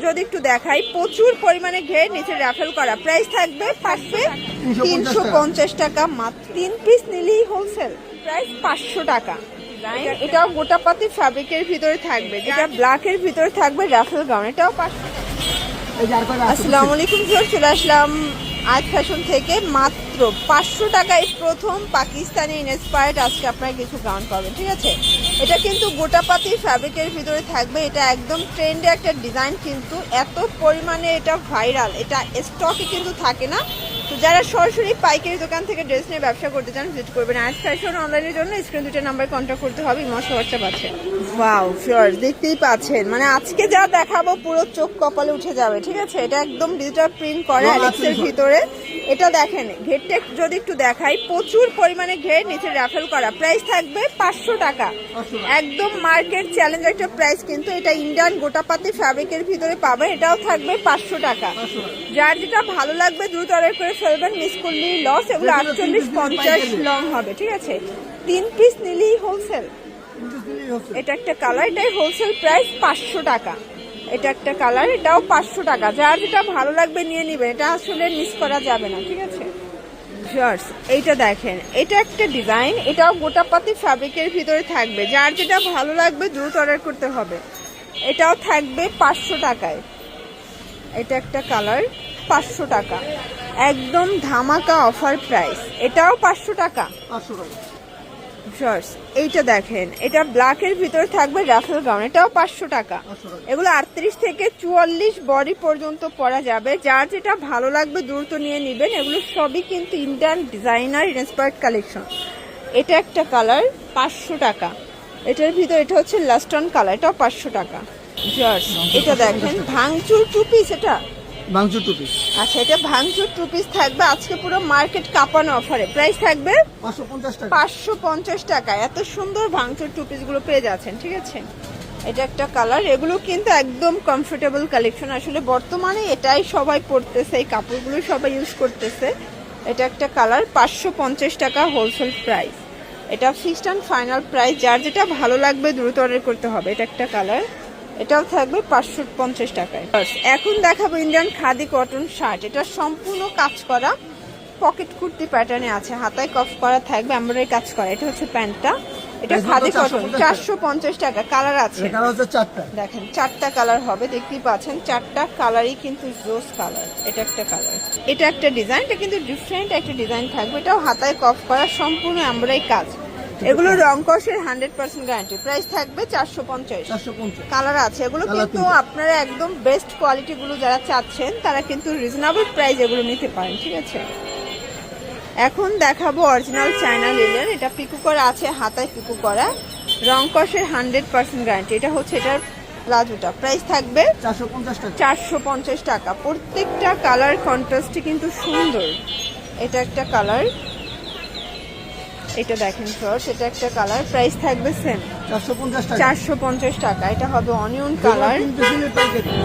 যদি একটু দেখাই, প্রচুর পরিমাণে ঘের, নিচে রাফেল করা, প্রাইস থাকবে 350 টাকা মাত্র। 3 পিস নিলেই হোলসেল প্রাইস 500 টাকা। এটাও গোটাপাতি ফ্যাব্রিকের ভিতরে থাকবে, যেটা ব্ল্যাকের ভিতরে থাকবে রাফেল গাউন, এটাও 500 টাকা। আসসালামু আলাইকুম, চলে আসলাম আজ ফ্যাশন থেকে। মাত্র 500 টাকায় প্রথম পাকিস্তানি ইন্সপায়ার্ড আজকে আপনারা কিছু গাউন পাবেন, ঠিক আছে। এটা কিন্তু গোটাপাতি ফ্যাব্রিকের ভিতরে থাকবে, এটা একদম ট্রেন্ডে একটা ডিজাইন, কিন্তু এত পরিমাণে এটা ভাইরাল, এটা স্টকে কিন্তু থাকে না। তো যারা সরাসরি পাইকারি দোকান থেকে ড্রেস নিয়ে ব্যবসা করতে চান ভিজিট করবেন আজ ফ্যাশন। অনলাইনের জন্য স্ক্রিন দুটো নাম্বার কন্ট্যাক্ট করতে হবে, ইমো হোয়াটসঅ্যাপ আছে। ওয়াও ফিওর্স, দেখতেই পাচ্ছেন, মানে আজকে যা দেখাবো পুরো চোখ কপালে উঠে যাবে, ঠিক আছে। এটা একদম ডিজিটাল প্রিন্ট করা অ্যালেক্সের ভিতরে। এটা দেখেন, ঘেরটা যদি একটু দেখাই, প্রচুর পরিমাণে ঘের, নিচে রাফেল করা, প্রাইস থাকবে 500 টাকা। একদম মার্কেট চ্যালেঞ্জ একটা প্রাইস, কিন্তু এটা ইন্ডিয়ান গোটাপাতি ফ্যাব্রিকের ভিতরে পাবে, এটাও থাকবে 500 টাকা। যার যেটা ভালো লাগবে দ্রুত অর্ডার করে ফেলবেন, মিস করলেই লস। এগুলো 48-50 লং হবে, ঠিক আছে। 3 পিস নিলেই হোলসেল। এটা একটা কালার, এটাই হোলসেল প্রাইস 500 টাকা। এটা একটা কালার, এটাও 500 টাকা। যার যেটা ভালো লাগবে নিয়ে নিবেন, এটা আসলে মিস করা যাবে না, ঠিক আছে। এইটা দেখেন, এটা একটা ডিজাইন, এটাও গোটাপাতি ফ্যাব্রিকের ভিতরে থাকবে, যার যেটা ভালো লাগবে দ্রুত অর্ডার করতে হবে। এটাও থাকবে 500 টাকায়। এটা একটা কালার, 500 টাকা, একদম ধামাকা অফার প্রাইস, এটাও 500 টাকা। এইটা দেখেন, এটা ব্ল্যাকের ভিতরে থাকবে রাফেল গাউন, এটাও 500 টাকা। এগুলো 38 থেকে 44 বডি পর্যন্ত পরা যাবে, যার যেটা ভালো লাগবে দ্রুত নিয়ে নিবেন। এগুলো সবই কিন্তু ইন্ডিয়ান ডিজাইনার ইন্সপায়ার্ড কালেকশন। এটা একটা কালার, 500 টাকা। এটার ভিতরে এটা হচ্ছে লাস্টন কালার, এটাও 500 টাকা। এটা দেখেন, ভাঙচুর টু পিস, এটা ভাঙচুর টু পিস। আচ্ছা, এটা ভাঙচুর টু পিস থাকবে আজকে পুরো মার্কেট কাঁপানো অফারে, প্রাইস থাকবে 550 টাকা। এত সুন্দর ভাঙচুর টু পিস গুলো পেয়ে যাচ্ছেন, ঠিক আছে। এটা একটা কালার, এগুলো কিন্তু একদম কমফোর্টেবল কালেকশন, আসলে বর্তমানে এটাই সবাই পরতেছে, এই কাপড়গুলো সবাই ইউজ করতেছে। এটা একটা কালার, 550 টাকা হোলসেল প্রাইস, এটা ফিক্সড অ্যান্ড ফাইনাল প্রাইস। যার যেটা ভালো লাগবে দ্রুত অর্ডার করতে হবে। এটা একটা কালার, এটাও থাকবে 550 টাকায়। এখন দেখাবো ইন্ডিয়ান খাদি কটন শার্ট, এটা সম্পূর্ণ কাজ করা, পকেট কুর্তি প্যাটার্নে আছে, হাতায় কফ করা থাকবে, এমব্রয়ডারি কাজ করা। এটা হচ্ছে প্যান্টটা, এটা খাদি কটন, 450 টাকা। কালার আছে দেখেন, 4টা কালার হবে, দেখতেই পাচ্ছেন, 4টা কালারই কিন্তু জোস কালার। এটা একটা কালার, এটা একটা ডিজাইন, এটা কিন্তু ডিফারেন্ট একটা ডিজাইন থাকবে, এটাও হাতায় কফ করা, সম্পূর্ণ এমব্রয়ডারি কাজ। এগুলো রং কষের 100% গ্যারান্টি, প্রাইস থাকবে 450। কালার আছে, এগুলো কিন্তু আপনারা একদম বেস্ট কোয়ালিটি গুলো যারা চাচ্ছেন তারা কিন্তু রিজনেবল প্রাইস এগুলো নিতে পারেন, ঠিক আছে। এখন দেখাবো অরিজিনাল চায়না লিলেন, এটা পিকু করা আছে, হাতায় পিকু করা, রং কষের 100% গ্যারান্টি। এটা হচ্ছে এটার প্লাজোটা, প্রাইস থাকবে 450 টাকা। প্রত্যেকটা কালার কন্ট্রাস্টে কিন্তু সুন্দর। এটা একটা কালার, এটা দেখেন ফ্রেন্ডস, এটা একটা কালার, প্রাইস থাকবে সেম 450 টাকা। এটা হবে অনিয়ন কালার,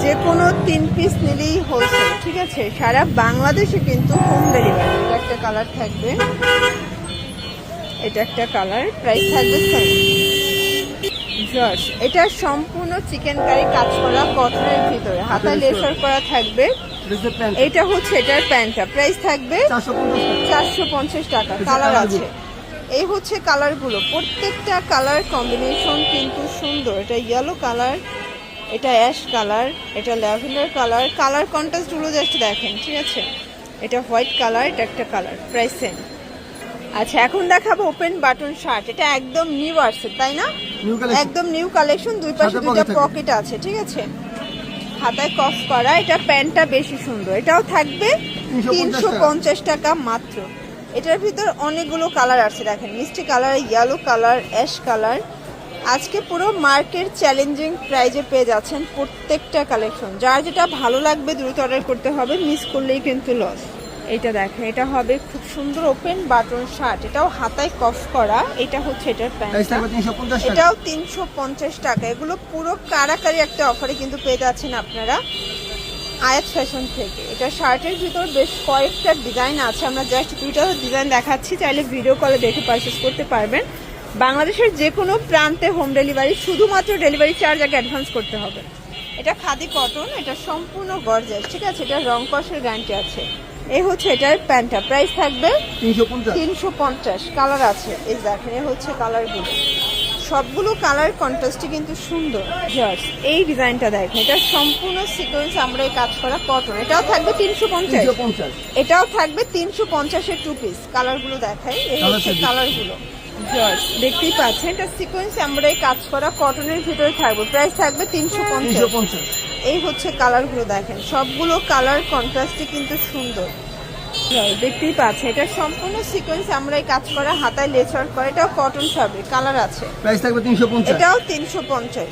যে কোনো 3 পিস নিলেই হোলসেল, ঠিক আছে। সারা বাংলাদেশে কিন্তু হোম ডেলিভারি। এটা একটা কালার থাকবে, এটা একটা কালার, প্রাইস থাকবে সেম। এটা সম্পূর্ণ চিকেন কারি কাজ করা কটনের ভিতরে, হাতায় লেসার করা থাকবে। এটা হচ্ছে এটার প্যান্টটা, প্রাইস থাকবে 450 টাকা। কালার আছে, এই হচ্ছে কালারগুলো, প্রত্যেকটা কালার কম্বিনেশন কিন্তু সুন্দর। এটা ইয়েলো কালার, এটা অ্যাশ কালার, এটা ল্যাভেন্ডার কালার, কালার কন্ট্রাস্টগুলো জাস্ট দেখেন, ঠিক আছে। এটা হোয়াইট কালার, এটা একটা কালার, প্রাইস সেম। আচ্ছা, এখন দেখাবো ওপেন বাটন শার্ট, এটা একদম নিউ আসছে, তাই না? একদম নিউ কালেকশন, দুই পাশে দুইটা পকেট আছে, ঠিক আছে, হাতায় কফ করা। এটা প্যান্টটা বেশি সুন্দর, এটাও থাকবে 350 টাকা মাত্র। এটার ভিতর অনেকগুলো কালার আছে, দেখেন, মিষ্টি colour, yellow colour, ash colour. আজকে পুরো মার্কেট চ্যালেঞ্জিং প্রাইজে পেয়ে যাচ্ছেন প্রত্যেকটা কালেকশন। যার যেটা ভালো লাগবে দ্রুত অর্ডার করতে হবে, মিস করলেই কিন্তু লস। এটা দেখেন, এটা হবে খুব সুন্দর ওপেন বাটন শার্ট, এটাও হাতায় কফ করা। এটা হচ্ছে এটার প্যান্ট, এটাও 350 টাকা। এগুলো পুরো কারাকারি একটা অফারে কিন্তু পেয়ে যাচ্ছেন আপনারা আয়াত ফ্যাশন থেকে। এটা শার্টের ভিতর বেশ কয়েকটা ডিজাইন আছে, আমরা জাস্ট 2টা ডিজাইন দেখাচ্ছি, চাইলে ভিডিও কলে দেখে পারচেস করতে পারবেন। বাংলাদেশের যে কোনো প্রান্তে হোম ডেলিভারি, শুধুমাত্র ডেলিভারি চার্জ আগে অ্যাডভান্স করতে হবে। এটা খাদি কটন, এটা সম্পূর্ণ গর্জাস, ঠিক আছে? এটা রং কষের গ্যারান্টি আছে। এই হচ্ছে এটার প্যান্টটা, প্রাইস থাকবে 350। কালার আছে, এই দেখেন এই হচ্ছে কালারগুলো, সবগুলো কালার কন্ট্রাস্টে কিন্তু সুন্দর। এই ডিজাইনটা দেখেন, এটা সম্পূর্ণ সিকোয়েন্স আমরা এই কাজ করা কটন, এটাও থাকবে 350। এটাও থাকবে 350-এর 2 পিস। কালারগুলো দেখাই, এই হচ্ছে কালারগুলো। দেখতেই পাচ্ছেন এটা সিকোয়েন্স আমরা এই কাজ করা কটনের ভিতরে থাকবে, প্রাইস থাকবে 350। এই হচ্ছে কালারগুলো দেখেন, সবগুলো কালার কন্ট্রাস্টে কিন্তু সুন্দর। দেখতেই পাচ্ছেন এটা সম্পূর্ণ সিকোয়েন্স আমরা এই কাজ করা, হাতায় লেস ওয়ার্ক করা, এটাও কটন ফ্যাব্রিক, কালার আছে, প্রাইস থাকবে 350। এটাও 350।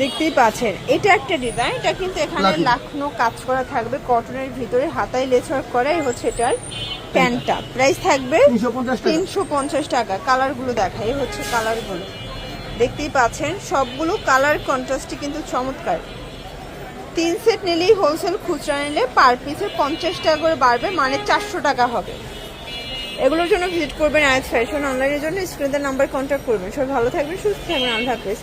দেখতেই পাচ্ছেন এটা একটা ডিজাইন, এটা কিন্তু এখানে লাখনো কাজ করা থাকবে কটনের ভিতরে, হাতায় লেস ওয়ার্ক করা। এই হচ্ছে এটার প্যান্টটা, প্রাইস থাকবে 350 টাকা। কালারগুলো দেখাই, এই হচ্ছে কালারগুলো, দেখতেই পাচ্ছেন সবগুলো কালার কন্ট্রাস্টে কিন্তু চমৎকার। 3 সেট নিলেই হোলসেল, খুচরা নিলে পার পিসে 50 টাকা করে বাড়বে, মানে 400 টাকা হবে। এগুলোর জন্য ভিজিট করবেন আয়াত ফ্যাশন, অনলাইনের জন্য স্ক্রিনের নাম্বার কন্ট্যাক্ট করবেন। সবাই ভালো থাকবেন, সুস্থ থাকবেন, আল্লাহ হাফেজ।